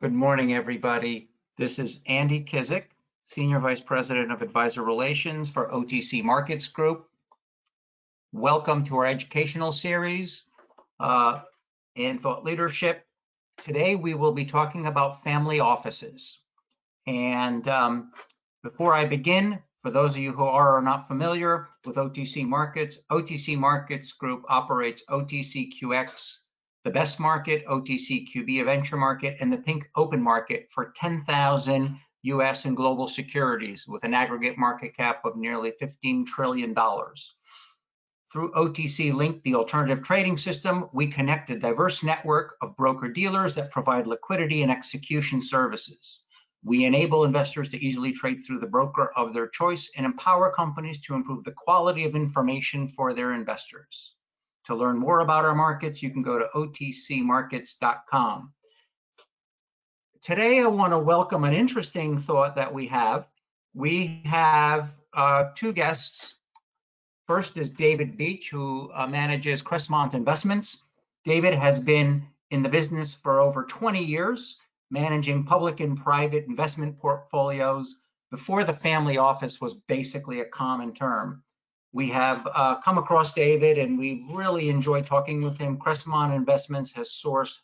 Good morning, everybody. This is Andy Kizik, Senior Vice President of Advisor Relations for OTC Markets Group. Welcome to our educational series in thought leadership. Today, we will be talking about family offices. And before I begin, for those of you who are not familiar with OTC Markets Group operates OTCQX, the best market, OTCQB, a venture market, and the pink open market for 10,000 US and global securities with an aggregate market cap of nearly $15 trillion. Through OTC Link, the alternative trading system, we connect a diverse network of broker-dealers that provide liquidity and execution services. We enable investors to easily trade through the broker of their choice and empower companies to improve the quality of information for their investors. To learn more about our markets, you can go to otcmarkets.com. Today, I want to welcome an interesting thought that we have. We have two guests. First is David Beach, who manages Crestmont Investments. David has been in the business for over 20 years, managing public and private investment portfolios before the family office was basically a common term. We have come across David and we've really enjoyed talking with him. Crestmont Investments has sourced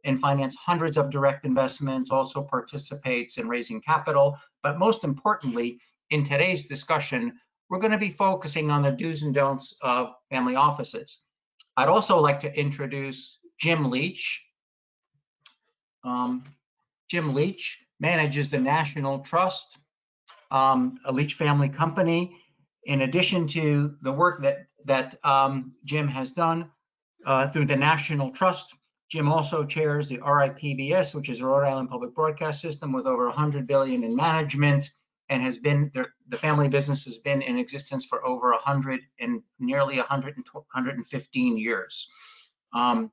and financed hundreds of direct investments, also participates in raising capital. But most importantly, in today's discussion, we're going to be focusing on the do's and don'ts of family offices. I'd also like to introduce Jim Leach. Jim Leach manages the National Trust, a Leach family company. In addition to the work that Jim has done through the National Trust, Jim also chairs the RIPBS, which is a Rhode Island Public Broadcast System with over $100 billion in management, and has been the family business has been in existence for over 100 and nearly 115 years. Our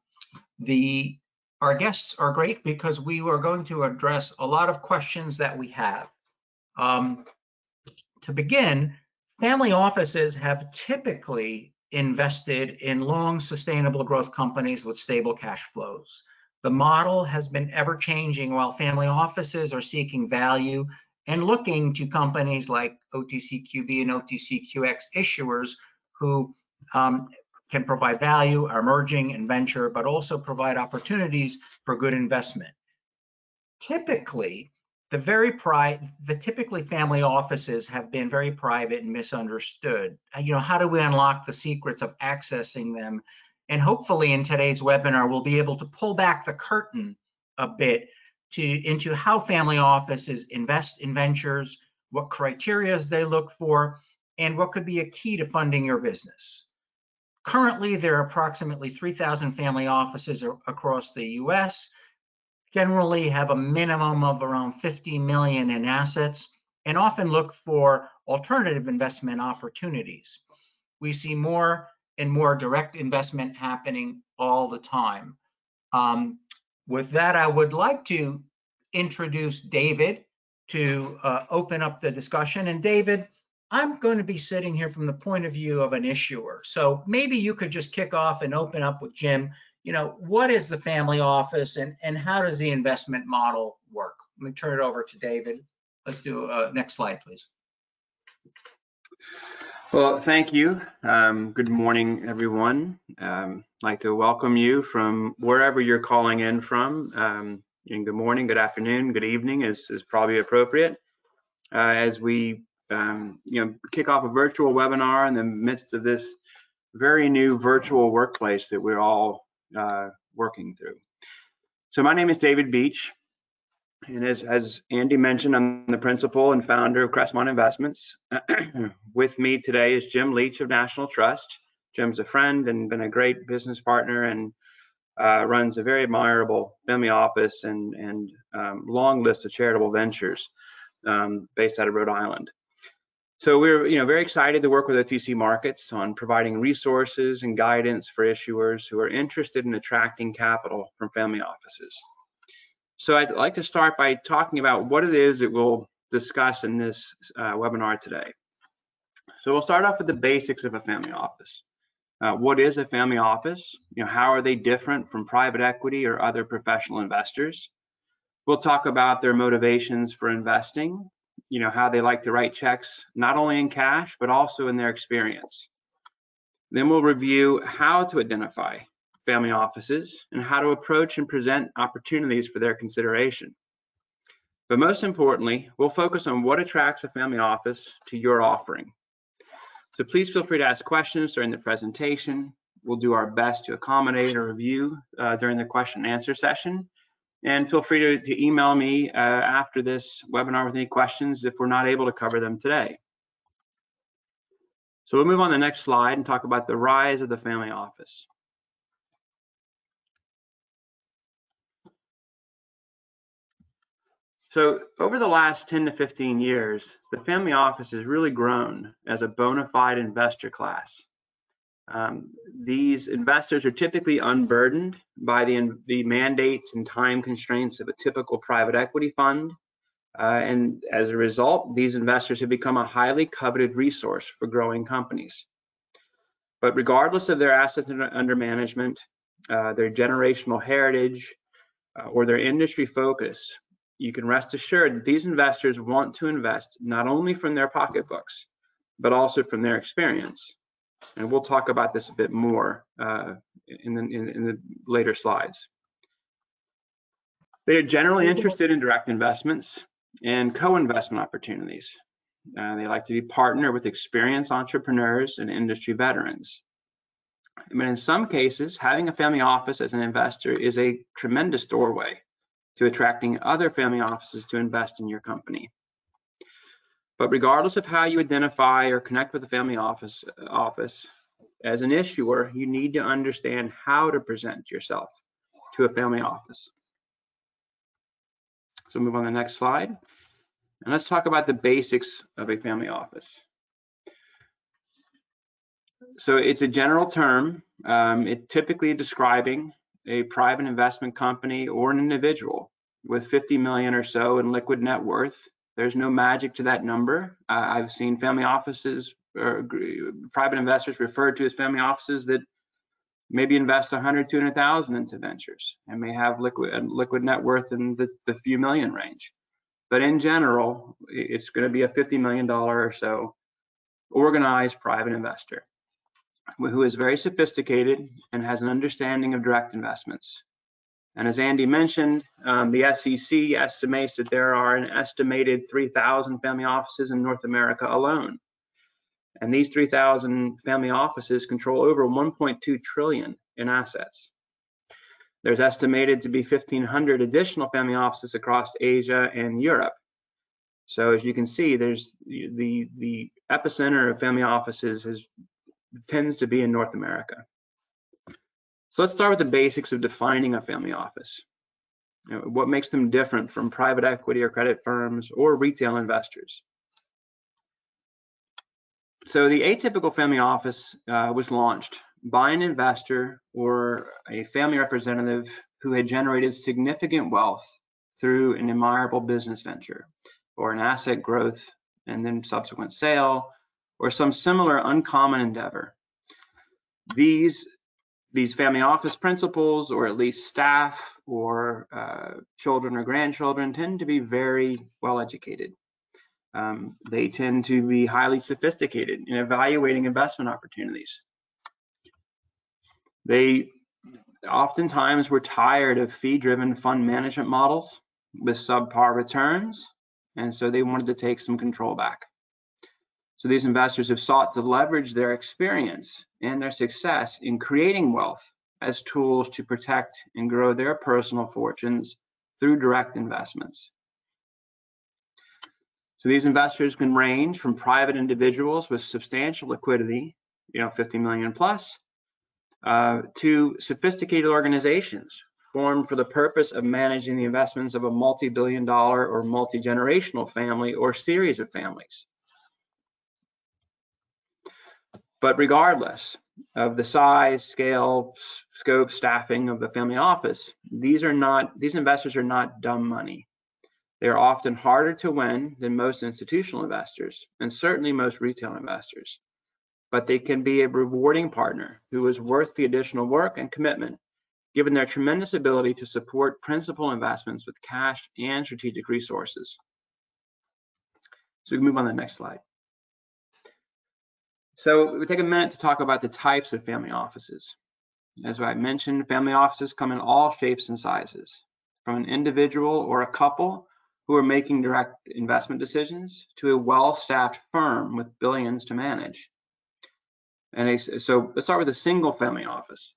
guests are great because we are going to address a lot of questions that we have. To begin, family offices have typically invested in long, sustainable growth companies with stable cash flows. The model has been ever changing while family offices are seeking value and looking to companies like OTCQB and OTCQX issuers who can provide value, are emerging and venture, but also provide opportunities for good investment. Typically, typically family offices have been very private and misunderstood. How do we unlock the secrets of accessing them? And hopefully in today's webinar, we'll be able to pull back the curtain a bit into how family offices invest in ventures, what criteria they look for, and what could be a key to funding your business. Currently, there are approximately 3,000 family offices across the US, generally have a minimum of around 50 million in assets, and often look for alternative investment opportunities. We see more and more direct investment happening all the time. With that, I would like to introduce David to open up the discussion. And David, I'm going to be sitting here from the point of view of an issuer. So maybe you could just kick off and open up with Jim. What is the family office and how does the investment model work? Let me turn it over to David. Let's do next slide, please. Well, thank you. Good morning, everyone. I'd like to welcome you from wherever you're calling in from. And good morning, good afternoon, good evening is probably appropriate. As we kick off a virtual webinar in the midst of this very new virtual workplace that we're all working through. So my name is David Beach, and as Andy mentioned, I'm the principal and founder of Crestmont Investments. With me today is Jim Leach of National Trust. Jim's a friend and been a great business partner and runs a very admirable family office and long list of charitable ventures based out of Rhode Island. So we're very excited to work with OTC Markets on providing resources and guidance for issuers who are interested in attracting capital from family offices. So I'd like to start by talking about what it is that we'll discuss in this webinar today. So we'll start off with the basics of a family office. What is a family office? How are they different from private equity or other professional investors? We'll talk about their motivations for investing, how they like to write checks, not only in cash, but also in their experience. Then we'll review how to identify family offices and how to approach and present opportunities for their consideration. But most importantly, we'll focus on what attracts a family office to your offering. So please feel free to ask questions during the presentation. We'll do our best to accommodate or review during the question and answer session. And feel free to email me after this webinar with any questions if we're not able to cover them today. So we'll move on to the next slide and talk about the rise of the family office. So over the last 10 to 15 years, the family office has really grown as a bona fide investor class. These investors are typically unburdened by the mandates and time constraints of a typical private equity fund. And as a result, these investors have become a highly coveted resource for growing companies. But regardless of their assets under management, their generational heritage, or their industry focus, you can rest assured that these investors want to invest not only from their pocketbooks, but also from their experience. And we'll talk about this a bit more in the later slides. They are generally interested in direct investments and co-investment opportunities. They like to be partnered with experienced entrepreneurs and industry veterans. But in some cases, having a family office as an investor is a tremendous doorway to attracting other family offices to invest in your company. But regardless of how you identify or connect with the family office, as an issuer, you need to understand how to present yourself to a family office. So move on to the next slide. And let's talk about the basics of a family office. So it's a general term. It's typically describing a private investment company or an individual with 50 million or so in liquid net worth. There's no magic to that number. I've seen family offices or private investors referred to as family offices that maybe invest 100, 200,000 into ventures and may have liquid net worth in the few million range. But in general, it's going to be a $50 million or so organized private investor who is very sophisticated and has an understanding of direct investments. And as Andy mentioned, the SEC estimates that there are an estimated 3,000 family offices in North America alone. And these 3,000 family offices control over 1.2 trillion in assets. There's estimated to be 1,500 additional family offices across Asia and Europe. So as you can see, there's the epicenter of family offices tends to be in North America. So let's start with the basics of defining a family office. What makes them different from private equity or credit firms or retail investors? So the atypical family office was launched by an investor or a family representative who had generated significant wealth through an admirable business venture or an asset growth and then subsequent sale or some similar uncommon endeavor. These family office principals, or at least staff or children or grandchildren, tend to be very well educated. They tend to be highly sophisticated in evaluating investment opportunities. They oftentimes were tired of fee-driven fund management models with subpar returns, and so they wanted to take some control back. So these investors have sought to leverage their experience and their success in creating wealth as tools to protect and grow their personal fortunes through direct investments. So these investors can range from private individuals with substantial liquidity, 50 million plus, to sophisticated organizations formed for the purpose of managing the investments of a multi-billion-dollar or multi-generational family or series of families. But regardless of the size, scale, scope, staffing of the family office, these investors are not dumb money. They are often harder to win than most institutional investors, and certainly most retail investors. But they can be a rewarding partner who is worth the additional work and commitment given their tremendous ability to support principal investments with cash and strategic resources. So we can move on to the next slide. So we take a minute to talk about the types of family offices. As I mentioned, family offices come in all shapes and sizes, from an individual or a couple who are making direct investment decisions to a well-staffed firm with billions to manage. And so let's start with a single family office.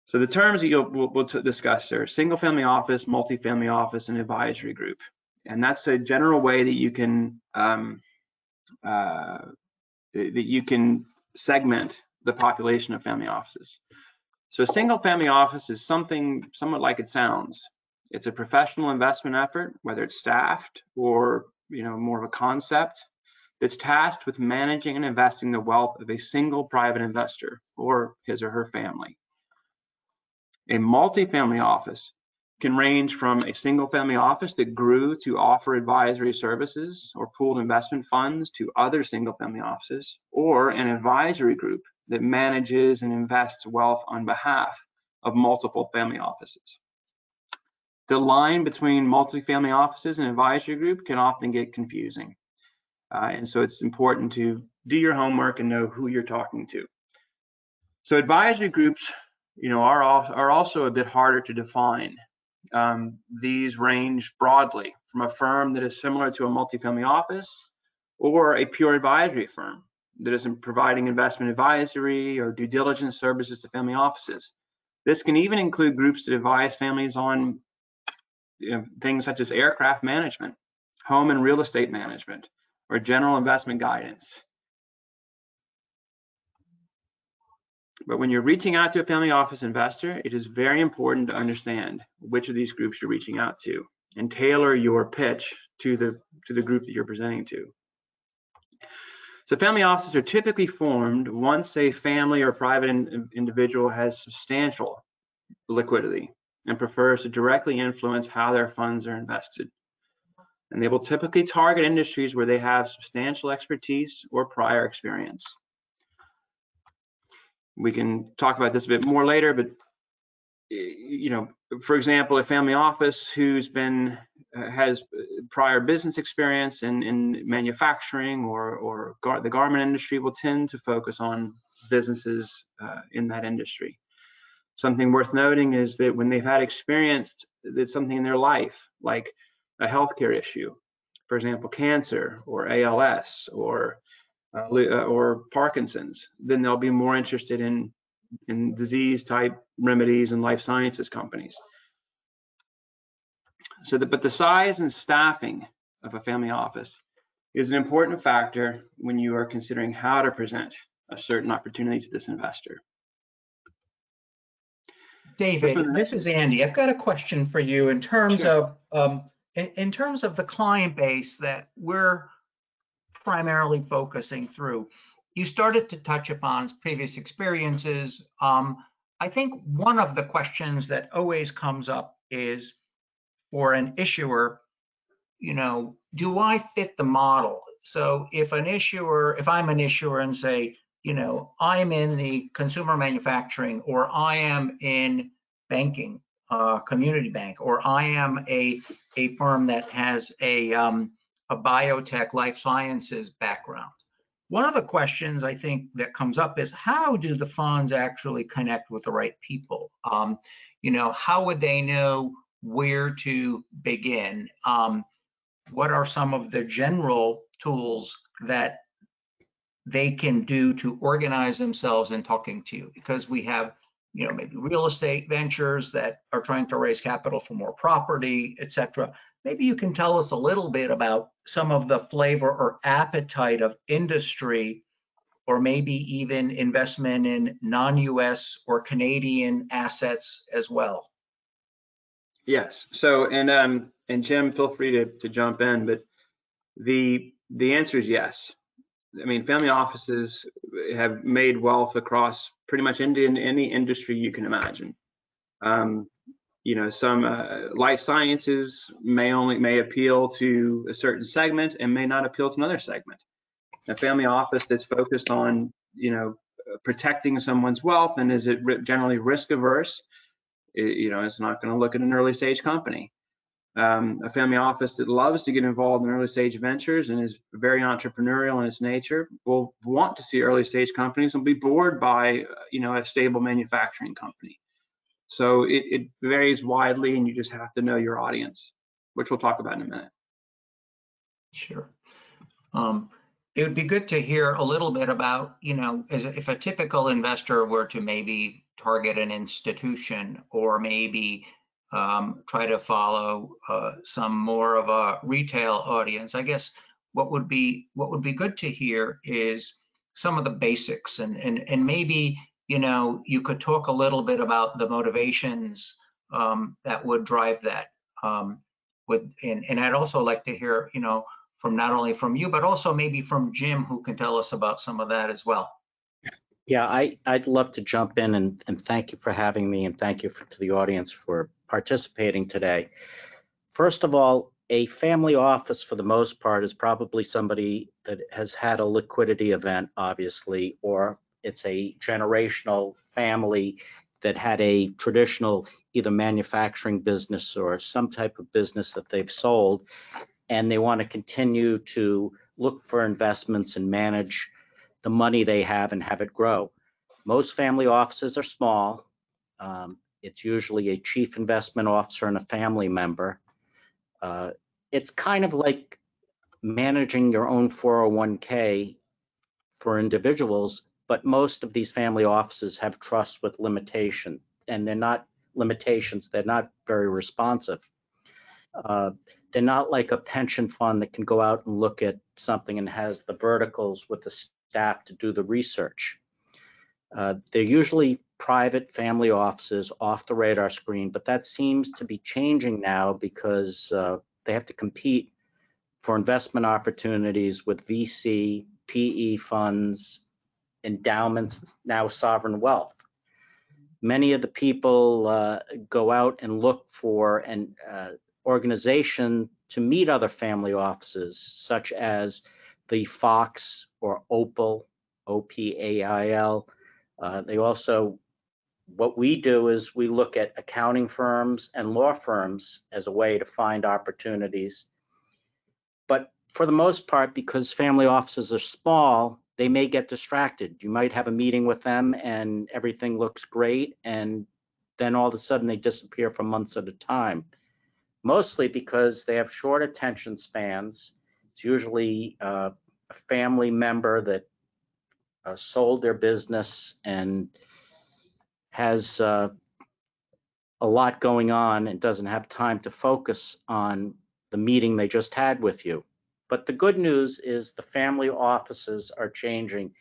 So the terms that we'll discuss are single family office, multifamily office, and advisory group. And that's a general way that you can segment the population of family offices. So a single family office is something somewhat like it sounds. It's a professional investment effort, whether it's staffed or more of a concept, that's tasked with managing and investing the wealth of a single private investor or his or her family. A multifamily office can range from a single family office that grew to offer advisory services or pooled investment funds to other single family offices, or an advisory group that manages and invests wealth on behalf of multiple family offices. The line between multifamily offices and advisory group can often get confusing. And so it's important to do your homework and know who you're talking to. So advisory groups, are also a bit harder to define. These range broadly from a firm that is similar to a multifamily office or a pure advisory firm that is providing investment advisory or due diligence services to family offices. This can even include groups that advise families on things such as aircraft management, home and real estate management, or general investment guidance. But when you're reaching out to a family office investor, it is very important to understand which of these groups you're reaching out to and tailor your pitch to the group that you're presenting to. So family offices are typically formed once a family or private individual has substantial liquidity and prefers to directly influence how their funds are invested. And they will typically target industries where they have substantial expertise or prior experience. We can talk about this a bit more later, but for example, a family office who's has prior business experience in manufacturing or the garment industry will tend to focus on businesses in that industry. Something worth noting is that when they've had experienced something in their life, like a healthcare issue, for example, cancer or ALS or Parkinson's, then they'll be more interested in disease type remedies and life sciences companies. So but the size and staffing of a family office is an important factor when you are considering how to present a certain opportunity to this investor. David, this is Andy. I've got a question for you in terms Sure. of in terms of the client base that we're primarily focusing through. You started to touch upon previous experiences. I think one of the questions that always comes up is, for an issuer, do I fit the model? So if I'm an issuer and say, I'm in the consumer manufacturing, or I am in banking, community bank, or I am a firm that has a biotech life sciences background. One of the questions I think that comes up is, how do the funds actually connect with the right people? How would they know where to begin? What are some of the general tools that they can do to organize themselves in talking to you? Because we have, maybe real estate ventures that are trying to raise capital for more property, et cetera. Maybe you can tell us a little bit about some of the flavor or appetite of industry, or maybe even investment in non-US or Canadian assets as well. Yes. So, and Jim, feel free to jump in, but the answer is yes. I mean, family offices have made wealth across pretty much any industry you can imagine. Some life sciences may appeal to a certain segment and may not appeal to another segment. A family office that's focused on, protecting someone's wealth and is it generally risk averse is not going to look at an early stage company. A family office that loves to get involved in early stage ventures and is very entrepreneurial in its nature will want to see early stage companies and be bored by, a stable manufacturing company. So it varies widely, and you just have to know your audience, which we'll talk about in a minute. Sure. It would be good to hear a little bit about, if a typical investor were to maybe target an institution or maybe try to follow some more of a retail audience. I guess what would be good to hear is some of the basics, and maybe you could talk a little bit about the motivations that would drive that. And I'd also like to hear from not only from you but also maybe from Jim, who can tell us about some of that as well. Yeah, I'd love to jump in and thank you for having me, and thank you to the audience for participating today. First of all, a family office for the most part is probably somebody that has had a liquidity event, obviously, or it's a generational family that had a traditional either manufacturing business or some type of business that they've sold, and they want to continue to look for investments and manage the money they have and have it grow. Most family offices are small. It's usually a chief investment officer and a family member. It's kind of like managing your own 401k for individuals, but most of these family offices have trusts with limitation, and they're not limitations, they're not very responsive. They're not like a pension fund that can go out and look at something and has the verticals with the staff to do the research. They're usually private family offices off the radar screen, but that seems to be changing now because they have to compete for investment opportunities with VC, PE funds, endowments, now sovereign wealth. Many of the people go out and look for an organization to meet other family offices, such as the Fox or Opal, OPAIL. They also, what we do is we look at accounting firms and law firms as a way to find opportunities. But for the most part, because family offices are small, they may get distracted. You might have a meeting with them and everything looks great, and then all of a sudden they disappear for months at a time. Mostly because they have short attention spans. It's usually a family member that sold their business and has a lot going on and doesn't have time to focus on the meeting they just had with you. But the good news is the family offices are changing,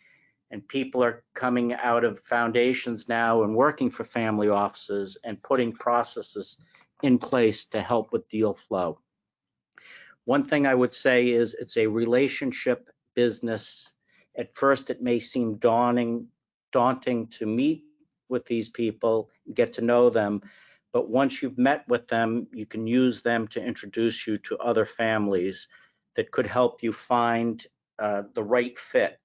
and people are coming out of foundations now and working for family offices and putting processes in place to help with deal flow. One thing I would say is it's a relationship business. At first, it may seem daunting to meet with these people, get to know them, but once you've met with them, you can use them to introduce you to other families that could help you find the right fit.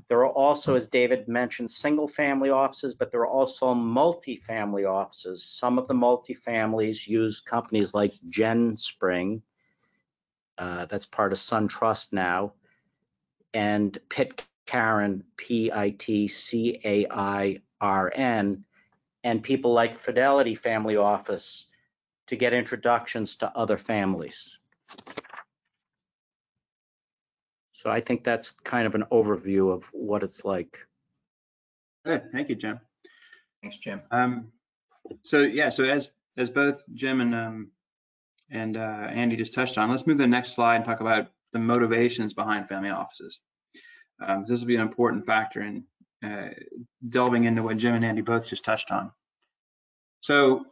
There are also, as David mentioned, single family offices, but there are also multi-family offices. Some of the multi-families use companies like GenSpring, that's part of SunTrust now, and Pitcairn, Pitcairn, and people like Fidelity Family Office to get introductions to other families. So I think that's kind of an overview of what it's like. Good, thank you, Jim. Thanks, Jim. So as both Jim and Andy just touched on, let's move to the next slide and talk about the motivations behind family offices. This will be an important factor in delving into what Jim and Andy both just touched on. So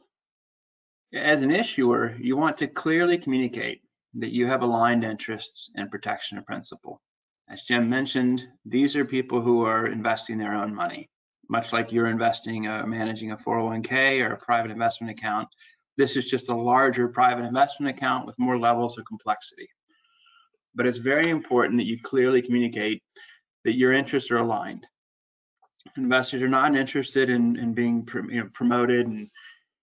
as an issuer, you want to clearly communicate that you have aligned interests and protection of principal. As Jim mentioned, these are people who are investing their own money, much like you're investing, managing a 401k or a private investment account. This is just a larger private investment account with more levels of complexity. But it's very important that you clearly communicate that your interests are aligned. Investors are not interested in being promoted and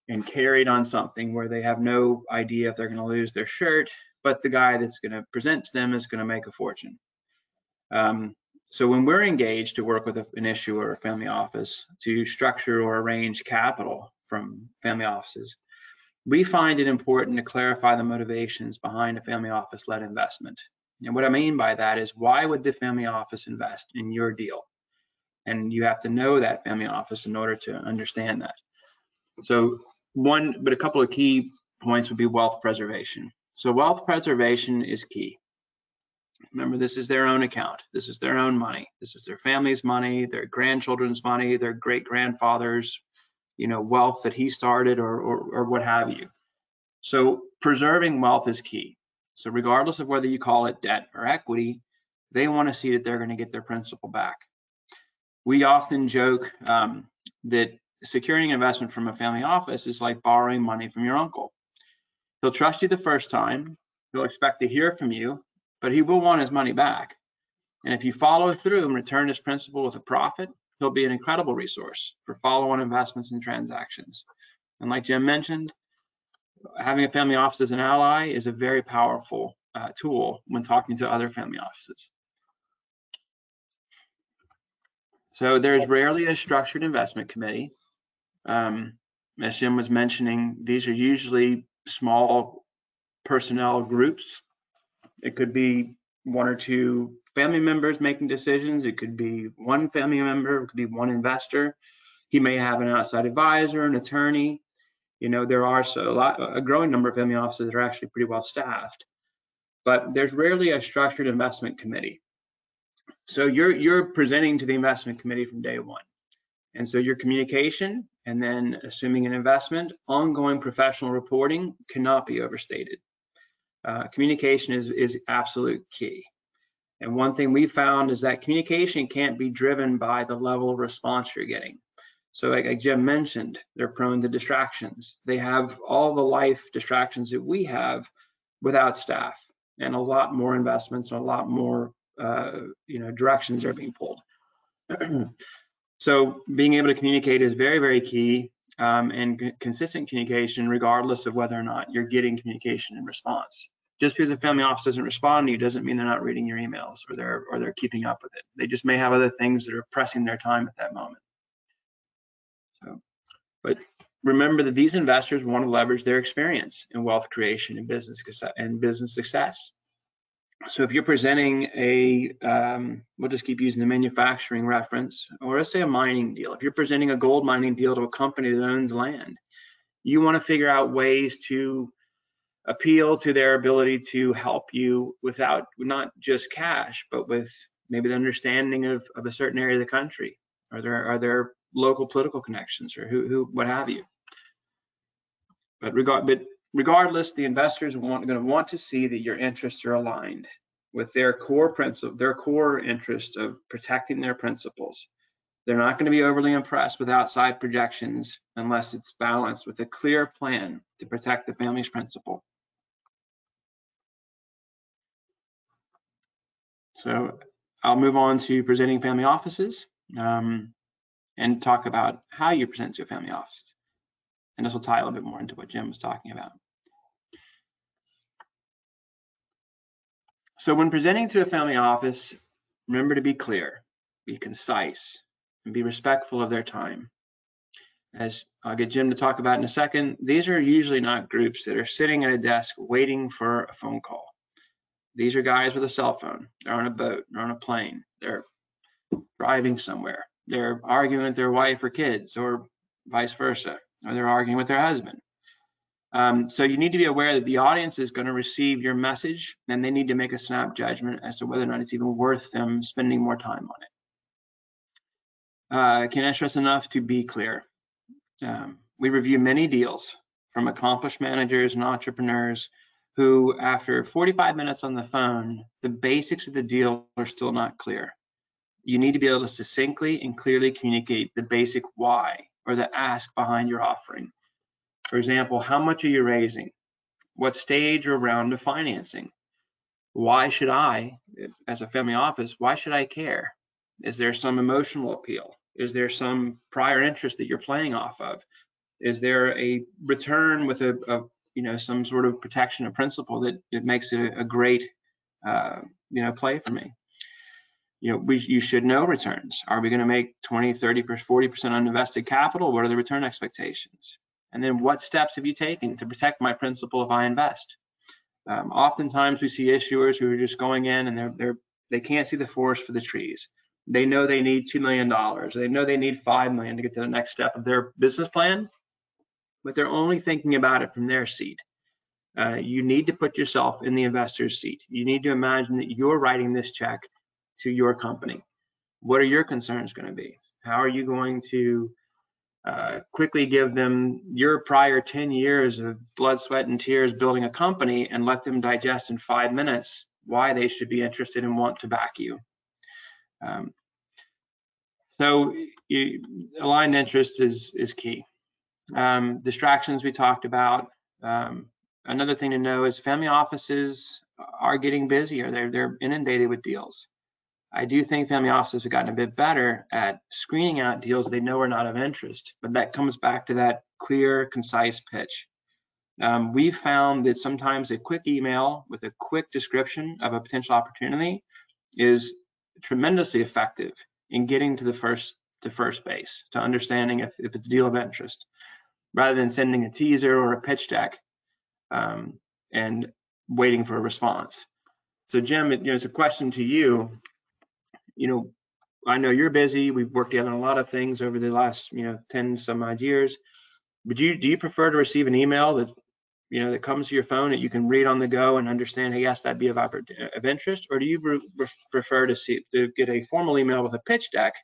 and carried on something where they have no idea if they're going to lose their shirt, but the guy that's going to present to them is going to make a fortune. So when we're engaged to work with an issuer or a family office to structure or arrange capital from family offices, we find it important to clarify the motivations behind a family office-led investment. And what I mean by that is, why would the family office invest in your deal? And you have to know that family office in order to understand that. So a couple of key points would be wealth preservation. So wealth preservation is key. Remember, this is their own account. This is their own money. This is their family's money, their grandchildren's money, their great-grandfather's, wealth that he started or what have you. So preserving wealth is key. So regardless of whether you call it debt or equity, they want to see that they're going to get their principal back. We often joke that securing investment from a family office is like borrowing money from your uncle. He'll trust you the first time. He'll expect to hear from you, but he will want his money back. And if you follow through and return his principal with a profit, he'll be an incredible resource for follow-on investments and transactions. And like Jim mentioned, having a family office as an ally is a very powerful tool when talking to other family offices. So there's rarely a structured investment committee. As Jim was mentioning, these are usually small personnel groups. It could be one or two family members making decisions. It could be one family member. It could be one investor. He may have an outside advisor, an attorney. There are a growing number of family offices that are actually pretty well staffed, but there's rarely a structured investment committee. So you're presenting to the investment committee from day one. And so your communication, and then assuming an investment, ongoing professional reporting cannot be overstated. Communication is absolute key. And one thing we found is that communication can't be driven by the level of response you're getting. So like Jim mentioned, they're prone to distractions. They have all the life distractions that we have without staff, and a lot more investments and a lot more directions are being pulled. So being able to communicate is very, very key, and consistent communication, regardless of whether or not you're getting communication in response. Just because a family office doesn't respond to you doesn't mean they're not reading your emails or they're keeping up with it. They just may have other things that are pressing their time at that moment. So, but remember that these investors want to leverage their experience in wealth creation and business success. So if you're presenting we'll just keep using the manufacturing reference, or let's say a mining deal. If you're presenting a gold mining deal to a company that owns land, you want to figure out ways to appeal to their ability to help you without not just cash, but with maybe the understanding of a certain area of the country, are there local political connections, or who what have you. But regardless, the investors are going to want to see that your interests are aligned with their core principle, their core interest of protecting their principles. They're not going to be overly impressed with outside projections unless it's balanced with a clear plan to protect the family's principal. So I'll move on to presenting family offices and talk about how you present to family offices. And this will tie a little bit more into what Jim was talking about. So when presenting to a family office, remember to be clear, be concise, and be respectful of their time. As I'll get Jim to talk about in a second, these are usually not groups that are sitting at a desk waiting for a phone call. These are guys with a cell phone. They're on a boat, they're on a plane, they're driving somewhere. They're arguing with their wife or kids, or vice versa, or they're arguing with their husband. So you need to be aware that the audience is going to receive your message, and they need to make a snap judgment as to whether or not it's even worth them spending more time on it. Can't I stress enough to be clear? We review many deals from accomplished managers and entrepreneurs who, after 45 minutes on the phone, the basics of the deal are still not clear. You need to be able to succinctly and clearly communicate the basic why, or the ask behind your offering. For example, how much are you raising? What stage or round of financing? Why should I, as a family office, why should I care? Is there some emotional appeal? Is there some prior interest that you're playing off of? Is there a return with a you know, some sort of protection or principle that it makes it a great you know, play for me? You know, you should know returns. Are we going to make 20, 30, 40% on invested capital? What are the return expectations? And then what steps have you taken to protect my principal if I invest? Oftentimes we see issuers who are just going in and they can't see the forest for the trees. They know they need $2 million. They know they need $5 million to get to the next step of their business plan, but they're only thinking about it from their seat. You need to put yourself in the investor's seat. You need to imagine that you're writing this check to your company. What are your concerns going to be? How are you going to quickly give them your prior 10 years of blood, sweat, and tears building a company and let them digest in 5 minutes why they should be interested and want to back you? So aligned interest is key. Distractions we talked about. Another thing to know is family offices are getting busier. They're inundated with deals. I do think family offices have gotten a bit better at screening out deals they know are not of interest, but that comes back to that clear, concise pitch. We've found that sometimes a quick email with a quick description of a potential opportunity is tremendously effective in getting to the first base, to understanding if it's a deal of interest, rather than sending a teaser or a pitch deck and waiting for a response. So Jim, it's a question to you. I know you're busy. We've worked together on a lot of things over the last 10 some odd years. But do you prefer to receive an email that that comes to your phone that you can read on the go and understand, hey, yes, that'd be of interest, or do you prefer to get a formal email with a pitch deck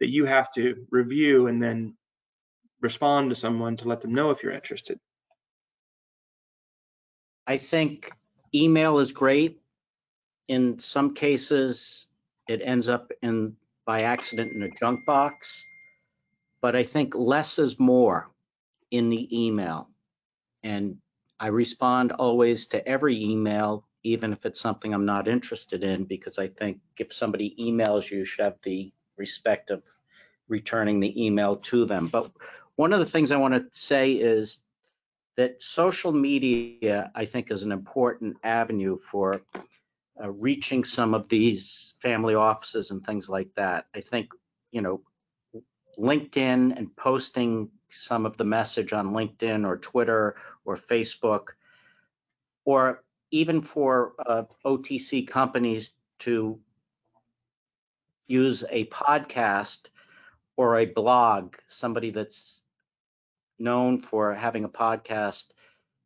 that you have to review and then respond to someone to let them know if you're interested? I think email is great. In some cases, it ends up by accident in a junk box, but I think less is more in the email. And I respond always to every email, even if it's something I'm not interested in, because I think if somebody emails you should have the respect of returning the email to them. But one of the things I want to say is that social media, I think, is an important avenue for reaching some of these family offices and things like that. I think, LinkedIn and posting some of the message on LinkedIn or Twitter or Facebook, or even for OTC companies to use a podcast or a blog, somebody that's known for having a podcast,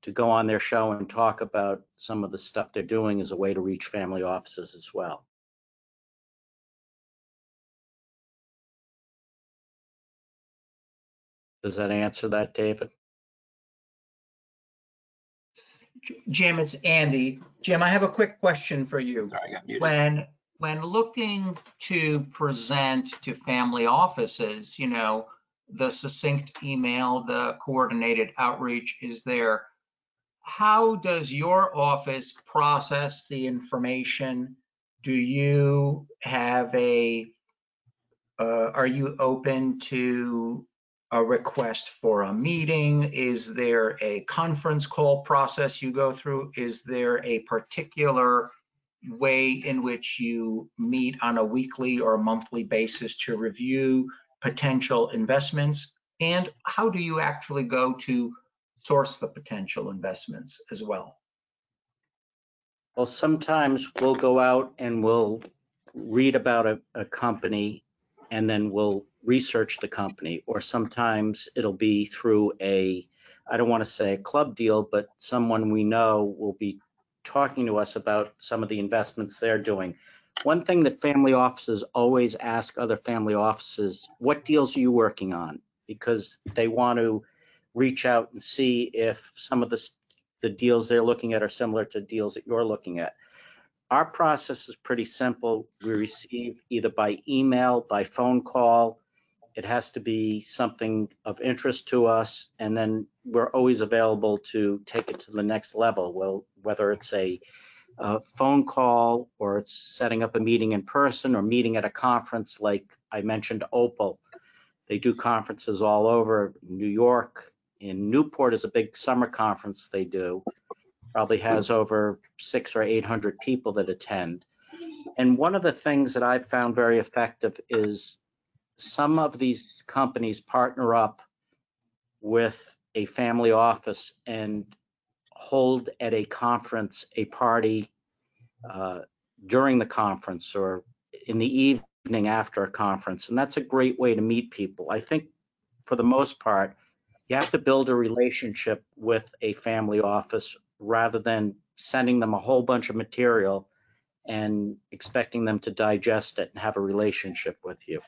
to go on their show and talk about some of the stuff they're doing is a way to reach family offices as well. Does that answer that, David? Jim, it's Andy. Jim, I have a quick question for you. Sorry, I got muted. When looking to present to family offices, the succinct email, the coordinated outreach is there. How does your office process the information? Do you have are you open to a request for a meeting? Is there a conference call process you go through? Is there a particular way in which you meet on a weekly or monthly basis to review potential investments? And how do you actually go to source the potential investments as well? Well, sometimes we'll go out and we'll read about a company and then we'll research the company, or sometimes it'll be through I don't want to say a club deal, but someone we know will be talking to us about some of the investments they're doing. One thing that family offices always ask other family offices, what deals are you working on? Because they want to reach out and see if some of the deals they're looking at are similar to deals that you're looking at. Our process is pretty simple. We receive either by email, by phone call. It has to be something of interest to us, and then we're always available to take it to the next level. Well, whether it's a phone call or it's setting up a meeting in person or meeting at a conference, like I mentioned, Opal. They do conferences all over New York, in Newport is a big summer conference they do. Probably has over 600 or 800 people that attend. And one of the things that I've found very effective is some of these companies partner up with a family office and hold at a conference a party during the conference or in the evening after a conference. And that's a great way to meet people. I think for the most part, you have to build a relationship with a family office rather than sending them a whole bunch of material and expecting them to digest it and have a relationship with you.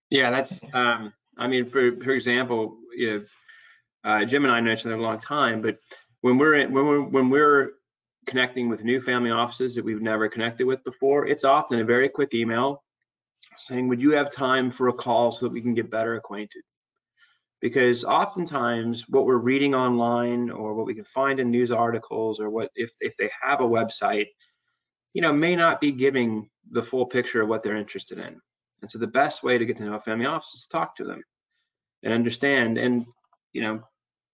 Yeah, that's, I mean, for example, you know, Jim and I know each other a long time, but when we're connecting with new family offices that we've never connected with before, it's often a very quick email saying, would you have time for a call so that we can get better acquainted? Because oftentimes what we're reading online or what we can find in news articles or what if they have a website, you know, may not be giving the full picture of what they're interested in. And so the best way to get to know a family office is to talk to them and understand. And, you know,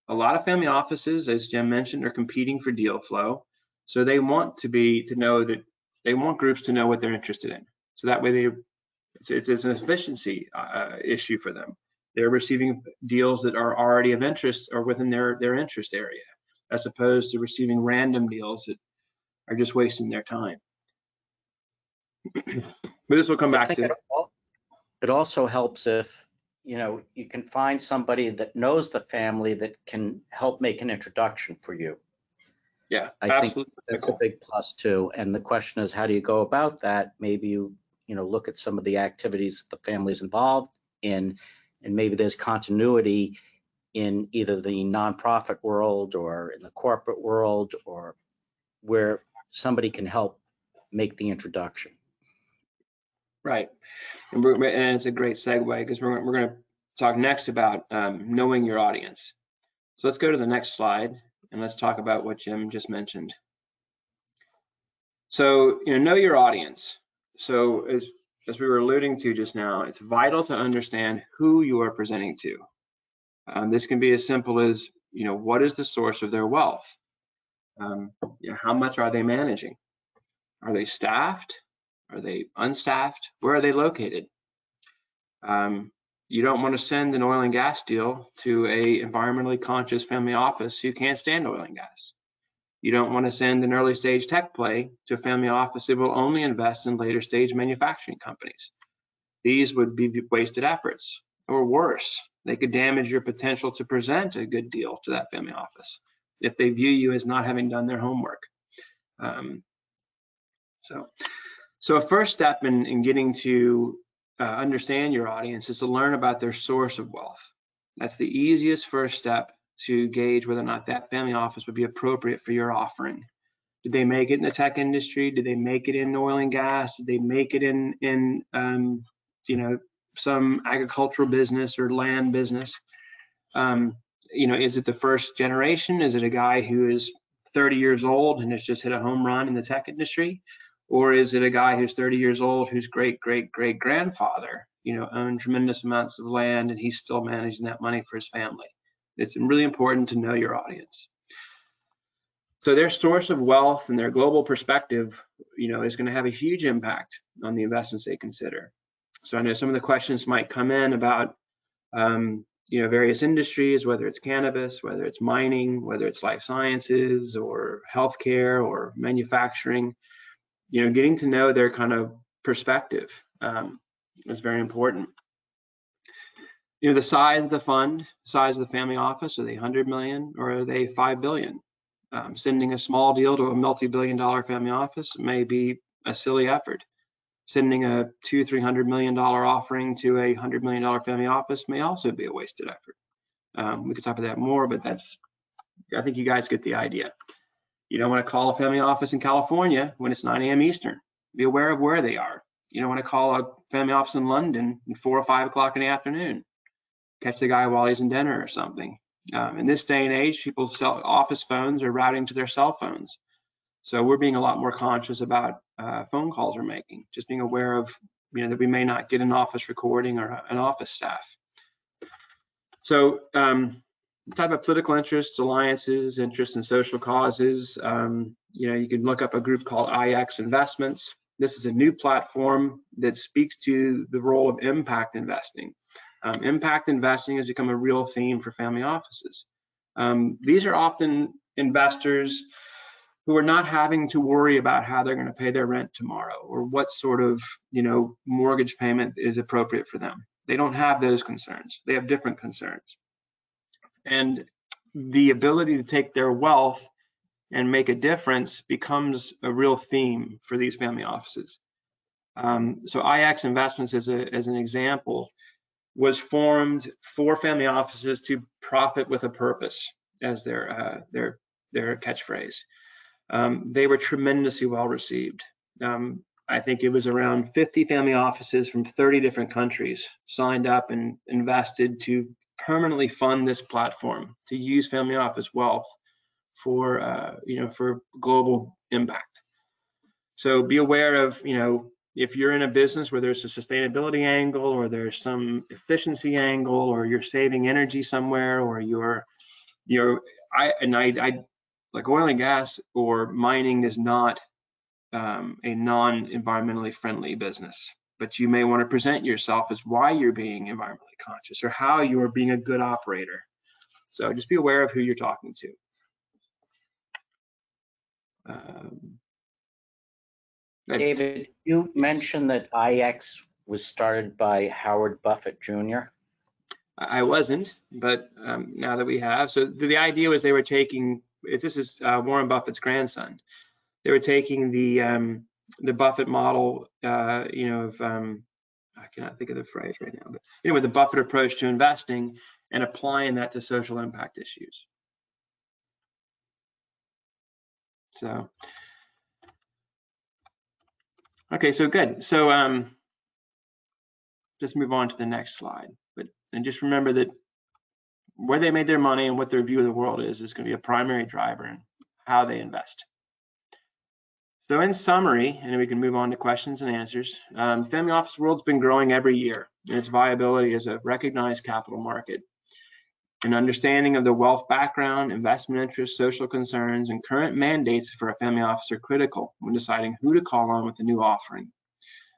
a lot of family offices, as Jim mentioned, are competing for deal flow. So they want to know that they want groups to know what they're interested in. So that way it's an efficiency issue for them. They're receiving deals that are already of interest or within their interest area, as opposed to receiving random deals that are just wasting their time. But this will come back to. It also helps if, you know, you can find somebody that knows the family that can help make an introduction for you. Yeah, I absolutely. think that's a big plus too. And the question is, how do you go about that? Maybe you look at some of the activities the family's involved in, and maybe there's continuity in either the nonprofit world or in the corporate world, or where somebody can help make the introduction. Right, and it's a great segue because we're going to talk next about knowing your audience. So let's go to the next slide and let's talk about what Jim just mentioned. So, you know your audience. So as we were alluding to just now, it's vital to understand who you are presenting to. This can be as simple as, you know, what is the source of their wealth? You know, how much are they managing? Are they staffed? Are they unstaffed? Where are they located? You don't want to send an oil and gas deal to a environmentally conscious family office who can't stand oil and gas. You don't want to send an early stage tech play to a family office that will only invest in later stage manufacturing companies. These would be wasted efforts, or worse, they could damage your potential to present a good deal to that family office if they view you as not having done their homework. So a first step in getting to understand your audience is to learn about their source of wealth. That's the easiest first step to gauge whether or not that family office would be appropriate for your offering. Did they make it in the tech industry? Did they make it in oil and gas? Did they make it in you know, some agricultural business or land business? You know, is it the first generation? Is it a guy who is 30 years old and has just hit a home run in the tech industry? Or is it a guy who's 30 years old whose great-great-great-grandfather, you know, owned tremendous amounts of land and he's still managing that money for his family? It's really important to know your audience. So their source of wealth and their global perspective, you know, is going to have a huge impact on the investments they consider. So I know some of the questions might come in about, you know, various industries, whether it's cannabis, whether it's mining, whether it's life sciences or healthcare or manufacturing. You know, getting to know their kind of perspective is very important. You know, the size of the fund, size of the family office, are they 100 million or are they 5 billion? Sending a small deal to a multi-billion-dollar family office may be a silly effort. Sending a $200-300 million offering to a $100 million family office may also be a wasted effort. We could talk about that more, but I think you guys get the idea. You don't want to call a family office in California when it's 9 a.m. Eastern. Be aware of where they are. You don't want to call a family office in London at 4 or 5 o'clock in the afternoon. Catch the guy while he's in dinner or something. In this day and age, people's office phones are routing to their cell phones. So we're being a lot more conscious about phone calls we're making, just being aware of, you know, that we may not get an office recording or an office staff. So type of political interests, alliances, interests in social causes. You can look up a group called IX Investments. This is a new platform that speaks to the role of impact investing. Impact investing has become a real theme for family offices. These are often investors who are not having to worry about how they're going to pay their rent tomorrow or what sort of mortgage payment is appropriate for them. They don't have those concerns. They have different concerns. And the ability to take their wealth and make a difference becomes a real theme for these family offices. So IX Investments, as an example, was formed for family offices to profit with a purpose as their catchphrase. They were tremendously well received. I think it was around 50 family offices from 30 different countries signed up and invested to permanently fund this platform to use family office wealth for global impact. So be aware of, if you're in a business where there's a sustainability angle or there's some efficiency angle or you're saving energy somewhere or like oil and gas or mining is not a non-environmentally friendly business, but you may want to present yourself as why you're being environmentally conscious or how you're being a good operator. So just be aware of who you're talking to. David, you mentioned that IX was started by Howard Buffett Jr. I wasn't, but now that we have, so the idea was they were taking, this is Warren Buffett's grandson. They were taking the Buffett model, I cannot think of the phrase right now, but anyway, the Buffett approach to investing and applying that to social impact issues. So, okay, so good. So just move on to the next slide. And just remember that where they made their money and what their view of the world is going to be a primary driver in how they invest. So in summary, and we can move on to questions and answers, family office world's been growing every year in its viability as a recognized capital market. An understanding of the wealth background, investment interests, social concerns, and current mandates for a family office are critical when deciding who to call on with a new offering.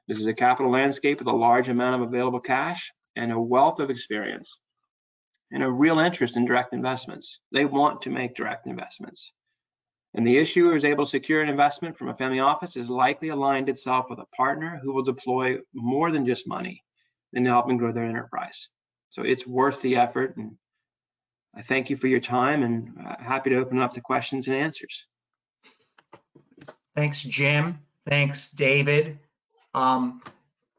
This is a capital landscape with a large amount of available cash and a wealth of experience and a real interest in direct investments. They want to make direct investments. And the issuer who is able to secure an investment from a family office is likely aligned itself with a partner who will deploy more than just money and help them grow their enterprise. So it's worth the effort. And I thank you for your time and happy to open up to questions and answers. Thanks, Jim. Thanks, David.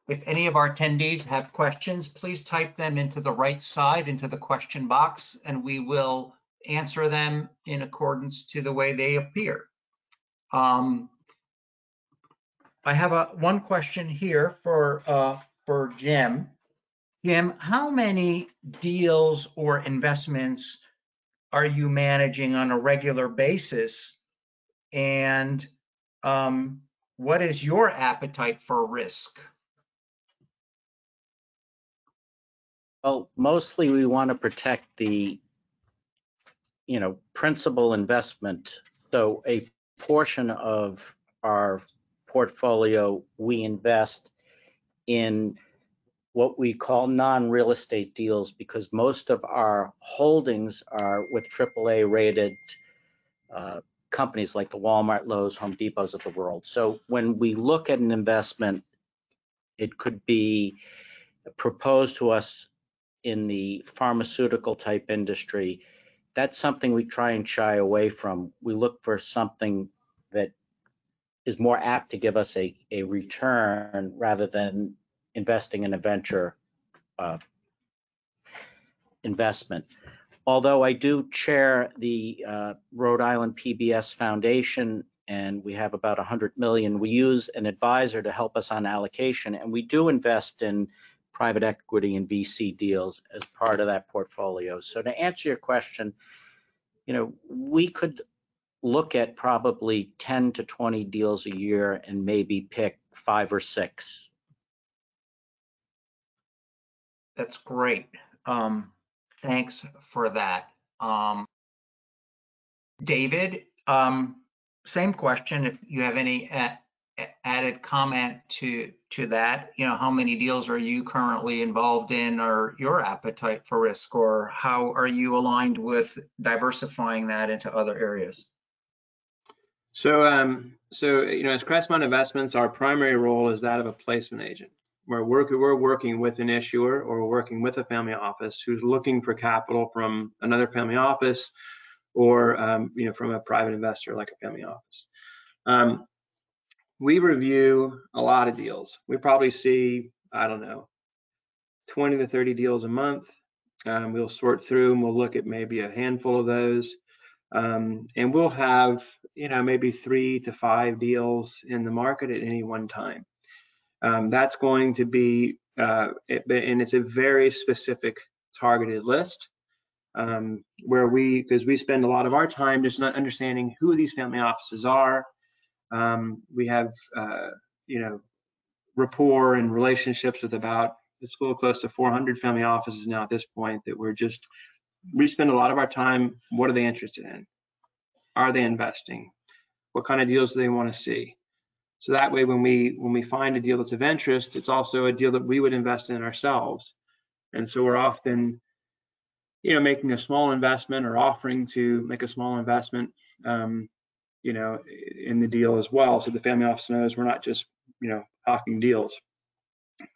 If any of our attendees have questions, please type them into the right side, into the question box, and we will answer them in accordance to the way they appear. I have one question here for Jim. Jim, how many deals or investments are you managing on a regular basis? And what is your appetite for risk? Well, mostly we want to protect the, principal investment. So a portion of our portfolio, we invest in what we call non-real estate deals because most of our holdings are with AAA rated companies like the Walmart, Lowe's, Home Depots of the world. So when we look at an investment, it could be proposed to us in the pharmaceutical type industry. That's something we try and shy away from. We look for something that is more apt to give us a return rather than investing in a venture investment. Although I do chair the Rhode Island PBS Foundation, and we have about 100 million, we use an advisor to help us on allocation, and we do invest in private equity and VC deals as part of that portfolio. So to answer your question, we could look at probably 10 to 20 deals a year and maybe pick 5 or 6. That's great. Thanks for that. David, same question. If you have any added comment to that, how many deals are you currently involved in, or your appetite for risk, or how are you aligned with diversifying that into other areas? So, as Crestmont Investments, our primary role is that of a placement agent. We're working with an issuer, or we're working with a family office who's looking for capital from another family office, or from a private investor like a family office. We review a lot of deals. We probably see, I don't know, 20 to 30 deals a month. We'll sort through and we'll look at maybe a handful of those. And we'll have, maybe 3 to 5 deals in the market at any one time. That's going to be, and it's a very specific targeted list, because we spend a lot of our time just not understanding who these family offices are. We have, rapport and relationships with it's a little close to 400 family offices now at this point that we spend a lot of our time. What are they interested in? Are they investing? What kind of deals do they want to see? So that way, when we find a deal that's of interest, it's also a deal that we would invest in ourselves. And so we're often, making a small investment or offering to make a small investment, in the deal as well. So the family office knows we're not just, talking deals.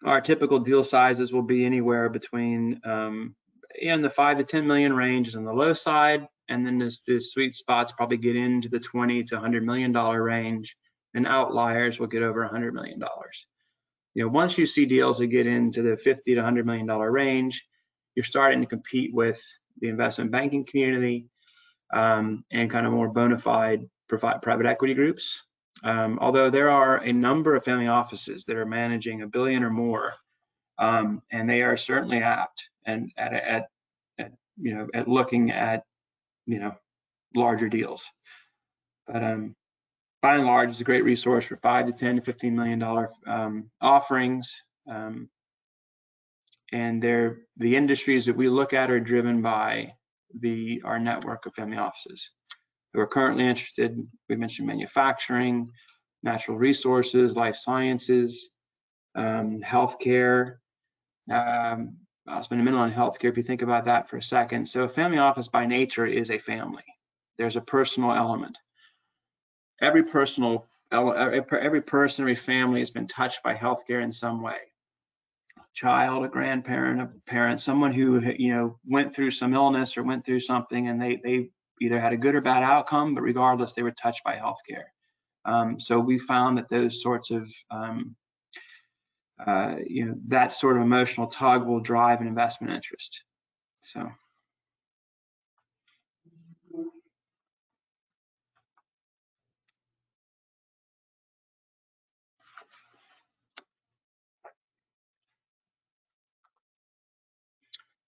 Our typical deal sizes will be anywhere between, in the 5 to 10 million range is on the low side. And then the sweet spots probably get into the 20 to $100 million range, and outliers will get over $100 million. Once you see deals that get into the 50 to $100 million range, you're starting to compete with the investment banking community, and kind of more bona fide private equity groups. Although there are a number of family offices that are managing $1 billion or more, and they are certainly apt and at looking at larger deals. But by and large, it's a great resource for $5 to $10 to $15 million offerings. And the industries that we look at are driven by our network of family offices who are currently interested. We mentioned manufacturing, natural resources, life sciences, healthcare. I'll spend a minute on healthcare if you think about that for a second. So a family office by nature is a family. There's a personal element. Every person, every family has been touched by healthcare in some way. A child, a grandparent, a parent, someone who went through some illness or went through something, and they either had a good or bad outcome, but regardless, they were touched by healthcare. So we found that those sorts of that sort of emotional tug will drive an investment interest. So.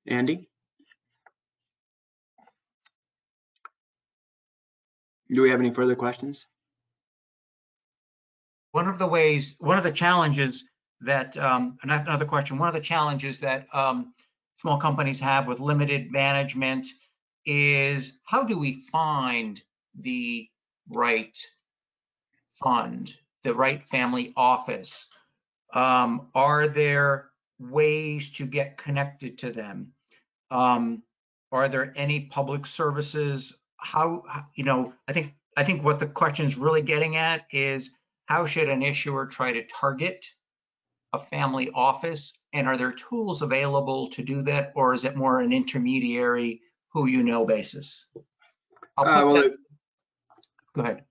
Andy, do we have any further questions? One of the challenges that, another question, one of the challenges that small companies have with limited management is, how do we find the right fund, the right family office? Are there ways to get connected to them? Are there any public services? I think what the question is really getting at is, how should an issuer try to target a family office? And are there tools available to do that? Or is it more an intermediary basis? Go ahead.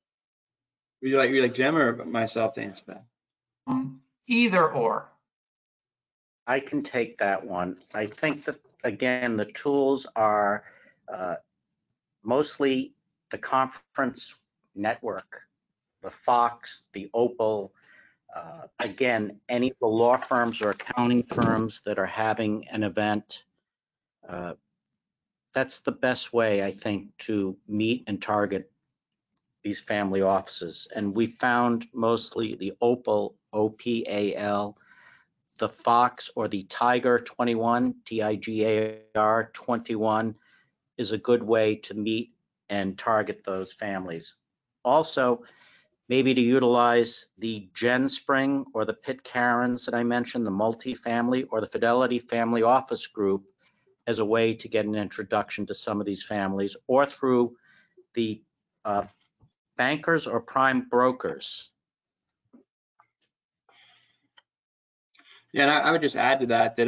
Would you like Jim or myself to answer that? Either or. I can take that one. I think that, again, the tools are mostly the conference network, the Fox, the Opal, again, any of the law firms or accounting firms that are having an event. That's the best way, I think, to meet and target these family offices. And we found mostly the Opal, OPAL, the Fox or the Tiger 21, TIGAR 21, is a good way to meet and target those families. Also, maybe to utilize the Gen Spring or the Pitt Karens that I mentioned, the multifamily or the Fidelity Family Office Group as a way to get an introduction to some of these families, or through the bankers or prime brokers. Yeah, and I would just add to that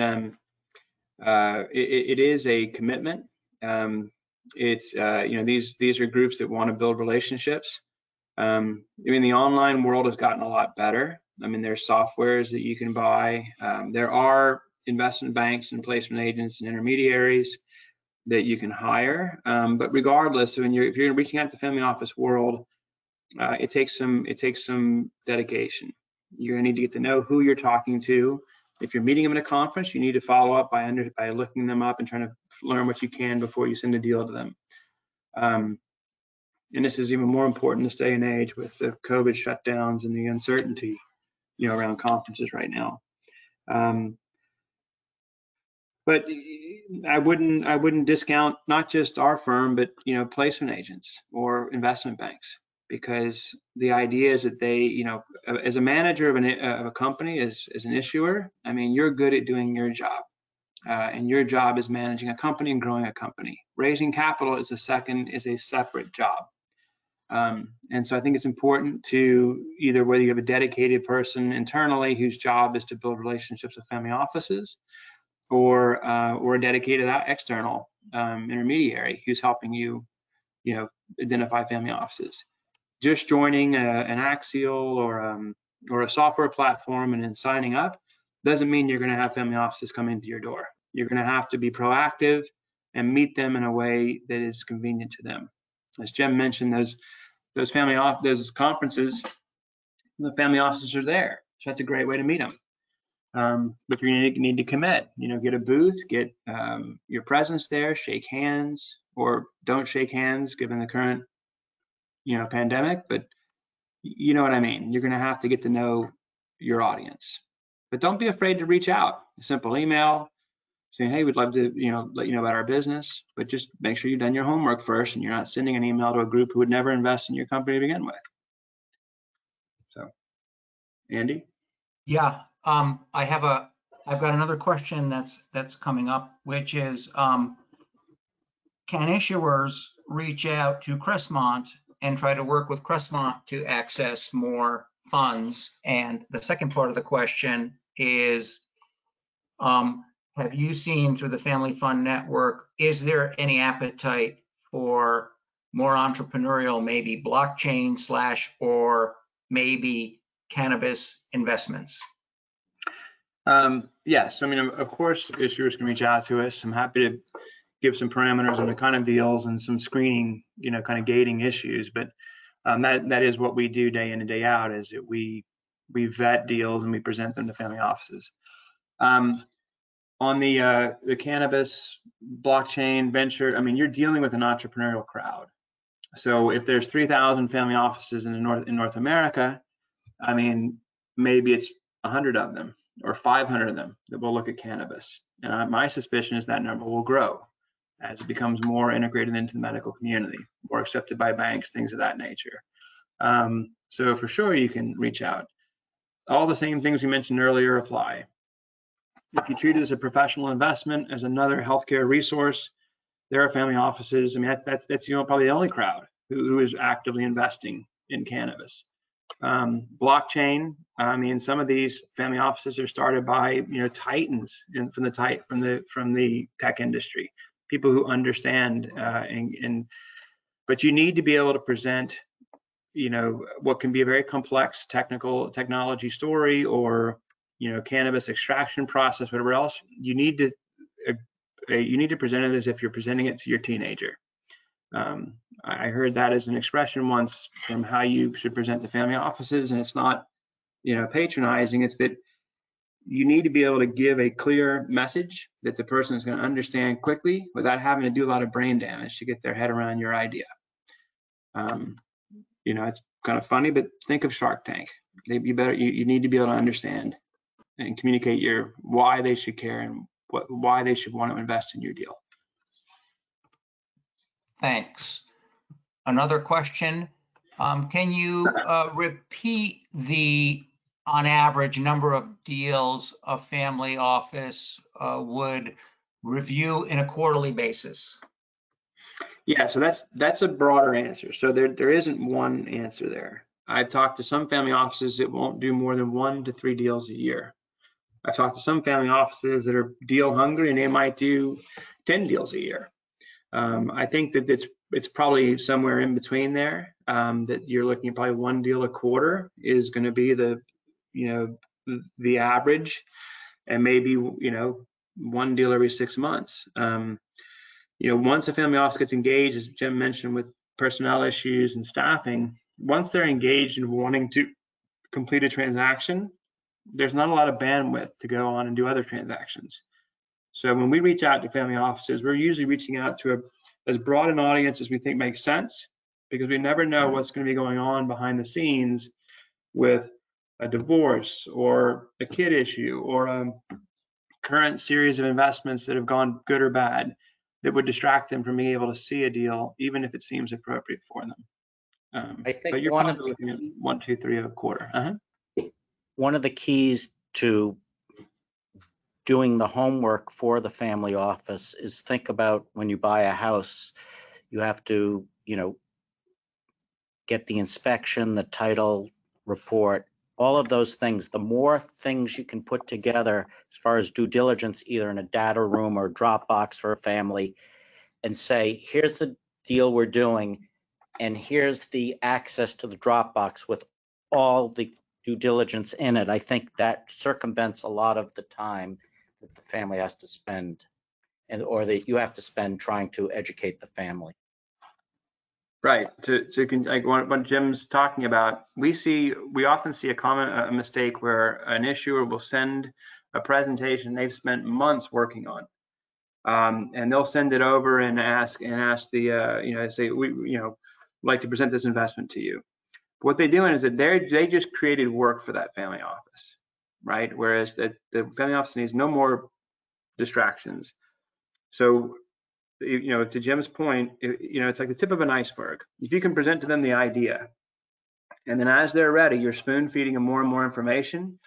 it is a commitment. It's these are groups that want to build relationships. I mean, the online world has gotten a lot better. I mean, there's softwares that you can buy. There are investment banks and placement agents and intermediaries that you can hire. But regardless, if you're reaching out to the family office world, it takes some dedication. You're gonna need to get to know who you're talking to. If you're meeting them at a conference, you need to follow up by looking them up and trying to learn what you can before you send a deal to them. And this is even more important this day and age with the COVID shutdowns and the uncertainty, around conferences right now. But I wouldn't discount not just our firm, but placement agents or investment banks, because the idea is that they, as a manager of a company, as an issuer, I mean, you're good at doing your job, and your job is managing a company and growing a company. Raising capital is a separate job. And so I think it's important to either, whether you have a dedicated person internally whose job is to build relationships with family offices, or a dedicated external intermediary who's helping you, identify family offices. Just joining an Axial or a software platform and then signing up doesn't mean you're going to have family offices come into your door. You're going to have to be proactive and meet them in a way that is convenient to them. As Jim mentioned, those conferences, the family offices are there, so that's a great way to meet them. But you need to commit. Get a booth, get your presence there, shake hands, or don't shake hands given the current pandemic. But you know what I mean. You're going to have to get to know your audience. But don't be afraid to reach out. A simple email saying, hey, we'd love to let you know about our business, but just make sure you've done your homework first and you're not sending an email to a group who would never invest in your company to begin with. So, Andy? Yeah, I've got another question that's coming up, which is, can issuers reach out to Crestmont and try to work with Crestmont to access more funds? And the second part of the question is, have you seen through the Family Fund Network, is there any appetite for more entrepreneurial, maybe blockchain / or maybe cannabis investments? Yes, I mean, of course, issuers can reach out to us. I'm happy to give some parameters on the kind of deals and some screening, kind of gating issues. But that is what we do day in and day out, is that we vet deals and we present them to family offices. On the cannabis blockchain venture, I mean, you're dealing with an entrepreneurial crowd. So if there's 3,000 family offices in North America, I mean, maybe it's 100 of them or 500 of them that will look at cannabis. And my suspicion is that number will grow as it becomes more integrated into the medical community, more accepted by banks, things of that nature. So for sure, you can reach out. All the same things we mentioned earlier apply. If you treat it as a professional investment, as another healthcare resource, there are family offices. I mean, that's probably the only crowd who is actively investing in cannabis. Blockchain. I mean, some of these family offices are started by titans from the tech industry, people who understand. But you need to be able to present, what can be a very complex technology story, or cannabis extraction process, whatever else. You need to present it as if you're presenting it to your teenager. I heard that as an expression once from how you should present to family offices, and it's not, patronizing. It's that you need to be able to give a clear message that the person is going to understand quickly without having to do a lot of brain damage to get their head around your idea. It's kind of funny, but think of Shark Tank. You need to be able to understand and communicate why they should care and why they should want to invest in your deal. Thanks. Another question. Can you repeat the, on average, number of deals a family office would review in a quarterly basis? Yeah, so that's a broader answer. So there isn't one answer there. I've talked to some family offices that won't do more than 1 to 3 deals a year. I've talked to some family offices that are deal hungry and they might do 10 deals a year. I think that it's probably somewhere in between there. That you're looking at probably 1 deal a quarter is going to be the average, and maybe 1 deal every 6 months. Once a family office gets engaged, as Jim mentioned, with personnel issues and staffing, once they're engaged in wanting to complete a transaction, there's not a lot of bandwidth to go on and do other transactions. So when we reach out to family offices, we're usually reaching out to as broad an audience as we think makes sense, because we never know what's going to be going on behind the scenes with a divorce or a kid issue or a current series of investments that have gone good or bad that would distract them from being able to see a deal, even if it seems appropriate for them. I think but you're probably looking at 1, 2, 3 a quarter. One of the keys to doing the homework for the family office is think about when you buy a house, you have to, get the inspection, the title report, all of those things. The more things you can put together as far as due diligence, either in a data room or Dropbox for a family, and say, here's the deal we're doing, and here's the access to the Dropbox with all the due diligence in it. I think that circumvents a lot of the time that the family has to spend, or that you have to spend trying to educate the family. Right. Like what Jim's talking about, we often see a mistake where an issuer will send a presentation they've spent months working on, and they'll send it over and ask the say we like to present this investment to you. What they're doing is that they just created work for that family office, right? Whereas the family office needs no more distractions. So, to Jim's point, it's like the tip of an iceberg. If you can present to them the idea, and then as they're ready, you're spoon feeding them more and more information,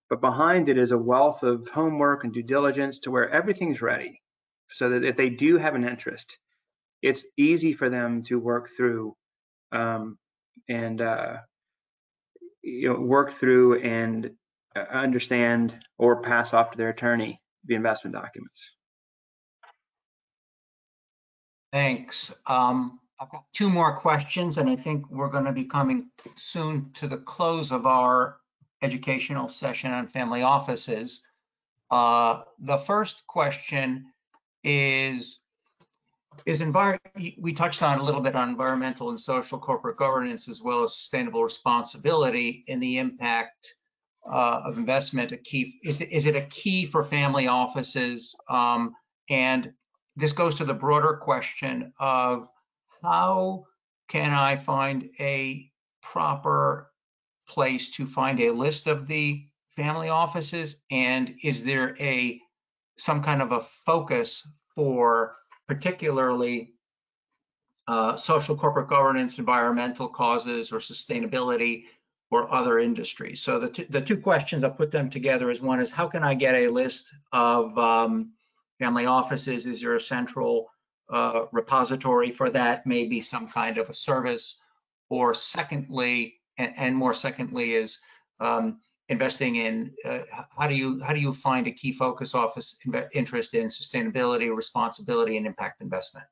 but behind it is a wealth of homework and due diligence to where everything's ready, so that if they do have an interest, it's easy for them to work through and understand or pass off to their attorney the investment documents. Thanks. I've got 2 more questions, and I think we're going to be coming soon to the close of our educational session on family offices. The first question is we touched on a little bit on environmental and social corporate governance, as well as sustainable responsibility and the impact of investment. Is it a key for family offices? And this goes to the broader question of how can I find a proper place to find a list of the family offices? And is there some kind of a focus for particularly social corporate governance, environmental causes, or sustainability, or other industries? So the 2 questions, I'll put them together as one is, how can I get a list of family offices? Is there a central repository for that? Maybe some kind of a service? Or secondly, and more secondly, is investing in how do you find a key focus office interest in sustainability, responsibility, and impact investment?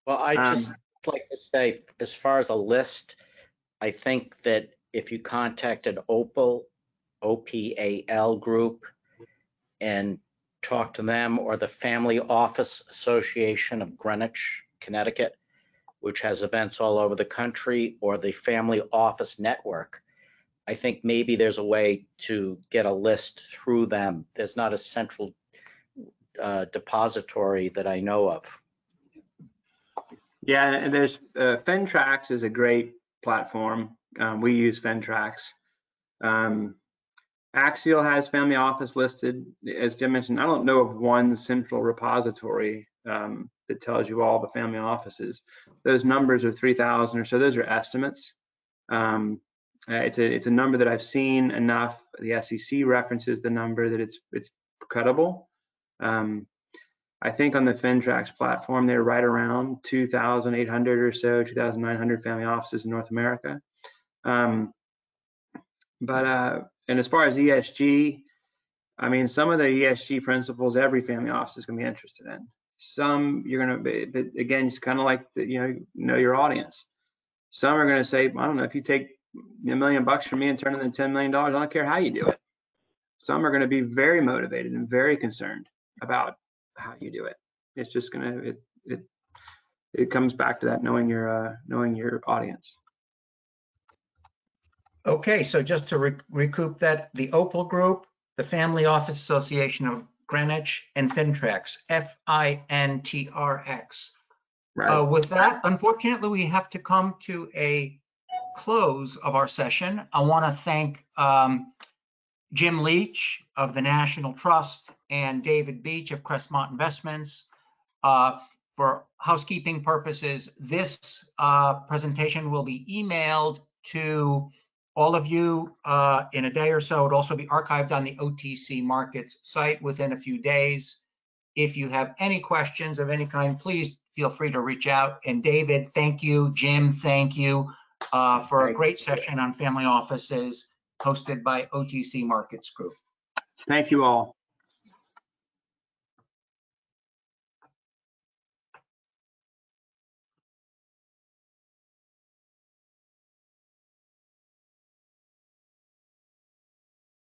Well, I just like to say, as far as a list, I think that if you contacted OPAL group, and talk to them, or the Family Office Association of Greenwich, Connecticut, which has events all over the country, or the Family Office Network, I think maybe there's a way to get a list through them. There's not a central depository that I know of. Yeah, and there's ThinTracks is a great platform. We use ThinTracks. Axial has family office listed. As Jim mentioned, I don't know of one central repository that tells you all the family offices. Those numbers are 3,000 or so. Those are estimates. It's a number that I've seen enough. The SEC references the number that it's credible. I think on the ThinTracks platform, they're right around 2,800 or so, 2,900 family offices in North America. And as far as ESG, I mean, some of the ESG principles every family office is going to be interested in. Some you're going to be, but again, it's kind of like the, know your audience. Some are going to say, I don't know, if you take $1 million from me and turn it into $10 million, I don't care how you do it. Some are going to be very motivated and very concerned about how you do it. It's just going to, it comes back to that knowing your audience. Okay, so just to recoup that, the Opal Group, the Family Office Association of Greenwich, and ThinTracks, FINTRX. Right. With that, unfortunately, we have to come to a close of our session. I want to thank Jim Leach of the National Trust and David Beach of Crestmont Investments. For housekeeping purposes, this presentation will be emailed to all of you in a day or so. It'll also be archived on the OTC Markets site within a few days. If you have any questions of any kind, please feel free to reach out. And David, thank you. Jim, thank you for a great session on family offices hosted by OTC Markets Group. Thank you all.